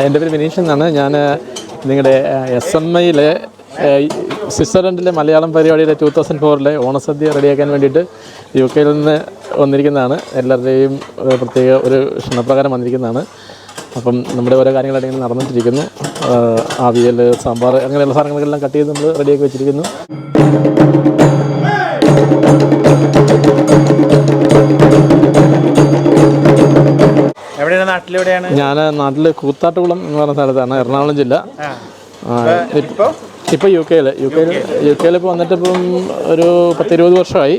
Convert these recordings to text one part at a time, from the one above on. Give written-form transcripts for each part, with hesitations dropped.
എൻ്റെ പേര് വിനീഷ് എന്നാണ്. ഞാൻ നിങ്ങളുടെ SMIയിലെ സ്വിറ്റ്സർലൻഡിലെ മലയാളം പരിപാടിയുടെ 2004 ഓണസദ്യ റെഡിയാക്കാൻ വേണ്ടിയിട്ട് UK നിന്ന് വന്നിരിക്കുന്നതാണ്. എല്ലാവരുടെയും പ്രത്യേക ഒരു ക്ഷണപ്രകാരം വന്നിരിക്കുന്നതാണ്. അപ്പം നമ്മുടെ ഓരോ കാര്യങ്ങളായിട്ട് ഇങ്ങനെ നടന്നിട്ടിരിക്കുന്നു. അവിയൽ, സാമ്പാർ അങ്ങനെയുള്ള സാധനങ്ങളെല്ലാം കട്ട് ചെയ്ത് നമ്മൾ റെഡിയാക്കി വെച്ചിരിക്കുന്നു. ഞാൻ നാട്ടിൽ കൂത്താട്ടുകുളം എന്ന് പറഞ്ഞ സ്ഥലത്താണ്, എറണാകുളം ജില്ല. ഇപ്പോൾ UK ഇപ്പോൾ വന്നിട്ട് ഇപ്പം ഒരു 10-20 വർഷമായി.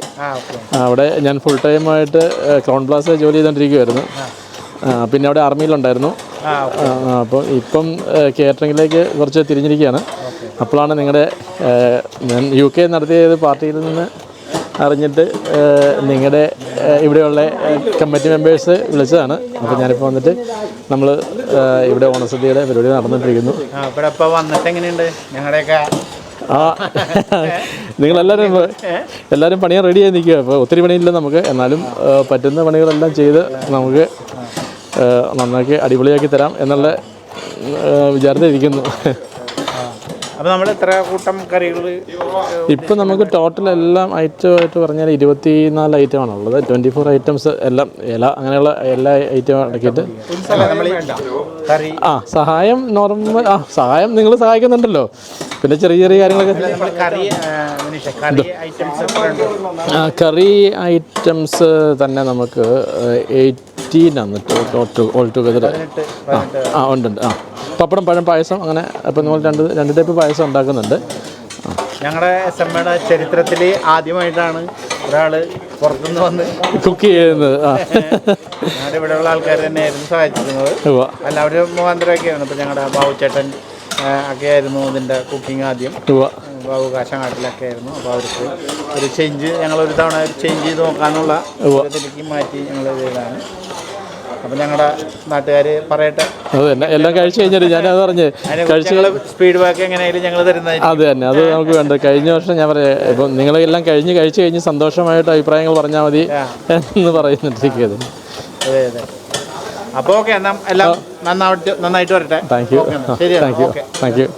അവിടെ ഞാൻ ഫുൾ ടൈമായിട്ട് ക്രൗൺ പ്ലാസ ജോലി ചെയ്തുകൊണ്ടിരിക്കുമായിരുന്നു. പിന്നെ അവിടെ ആർമിയിലുണ്ടായിരുന്നു. അപ്പോൾ ഇപ്പം കേറ്ററിങ്ങിലേക്ക് കുറച്ച് തിരിഞ്ഞിരിക്കുകയാണ്. അപ്പോഴാണ് നിങ്ങളുടെ ഞാൻ UK നടത്തിയ പാർട്ടിയിൽ നിന്ന് അറിഞ്ഞിട്ട് നിങ്ങളുടെ ഇവിടെയുള്ള കമ്മിറ്റി മെമ്പേഴ്സ് വിളിച്ചതാണ്. അപ്പോൾ ഞാനിപ്പോൾ വന്നിട്ട് നമ്മൾ ഇവിടെ ഓണസദ്യയുടെ പരിപാടി നടന്നിട്ടിരിക്കുന്നു. നിങ്ങളെല്ലാവരും പണിയാൻ റെഡി ആയി നിൽക്കുക. അപ്പോൾ ഒത്തിരി പണിയില്ല നമുക്ക്, എന്നാലും പറ്റുന്ന പണികളെല്ലാം ചെയ്ത് നമുക്ക് നന്നാക്കി അടിപൊളിയാക്കി തരാം എന്നുള്ള വിചാരത്തിലിരിക്കുന്നു. അപ്പോൾ നമ്മൾ എത്ര കൂട്ടം കറികൾ ഇപ്പം നമുക്ക് ടോട്ടൽ എല്ലാം ഐറ്റമായിട്ട് പറഞ്ഞാൽ 24 ഐറ്റമാണുള്ളത്. 24 ഐറ്റംസ് എല്ലാം അങ്ങനെയുള്ള എല്ലാ ഐറ്റവും അടക്കിയിട്ട് സഹായം നോർമൽ സഹായം നിങ്ങൾ സഹായിക്കുന്നുണ്ടല്ലോ. പിന്നെ ചെറിയ ചെറിയ കാര്യങ്ങളൊക്കെ കറി ഐറ്റംസ് തന്നെ നമുക്ക് 18 ആണ് ഓൾ ടുഗദർ. ഉണ്ട്. പപ്പടം, പഴം, പായസം അങ്ങനെ. അപ്പം നമ്മൾ രണ്ട് ടൈപ്പ് പായസം ഉണ്ടാക്കുന്നുണ്ട്. ഞങ്ങളുടെ SMIയുടെ ചരിത്രത്തിൽ ആദ്യമായിട്ടാണ് ഒരാൾ പുറത്തുനിന്ന് വന്ന് കുക്ക് ചെയ്യുന്നത്. ഞങ്ങളുടെ ഇവിടെയുള്ള ആൾക്കാർ തന്നെയായിരുന്നു സഹായിച്ചിരുന്നത്. എല്ലാവരും മുഖാന്തരമൊക്കെയായിരുന്നു. ഇപ്പം ഞങ്ങളുടെ ബാബുച്ചേട്ടൻ ഒക്കെ ആയിരുന്നു ഇതിൻ്റെ കുക്കിംഗ് ആദ്യം. ബാബു കാശങ്ങാട്ടിലൊക്കെ ആയിരുന്നു. അപ്പോൾ അവർക്ക് ഒരു ചേഞ്ച്, ഞങ്ങളൊരു തവണ ഒരു ചേഞ്ച് ചെയ്ത് നോക്കാനുള്ള ഇതിലേക്ക് മാറ്റി ഞങ്ങൾ ചെയ്തതാണ്. അപ്പം ഞങ്ങളുടെ നാട്ടുകാർ പറയട്ടെ. അത് തന്നെ, എല്ലാം കഴിച്ചു കഴിഞ്ഞിട്ട് ഞാനത് പറഞ്ഞ് സ്പീഡ് ബാക്ക് എങ്ങനെയായാലും ഞങ്ങൾ തരുന്നത്. അത് തന്നെ, അത് നമുക്ക് വേണ്ട. കഴിഞ്ഞ വർഷം ഞാൻ പറയാം, ഇപ്പം നിങ്ങളെല്ലാം കഴിച്ച് കഴിഞ്ഞ് സന്തോഷമായിട്ട് അഭിപ്രായങ്ങൾ പറഞ്ഞാൽ മതി എന്ന് പറയുന്നിട്ടിരിക്കുന്നത്. അതെ അതെ. അപ്പോൾ ഓക്കെ, എന്നാൽ എല്ലാം നന്നായിട്ട് വരട്ടെ. Thank you. Thank you.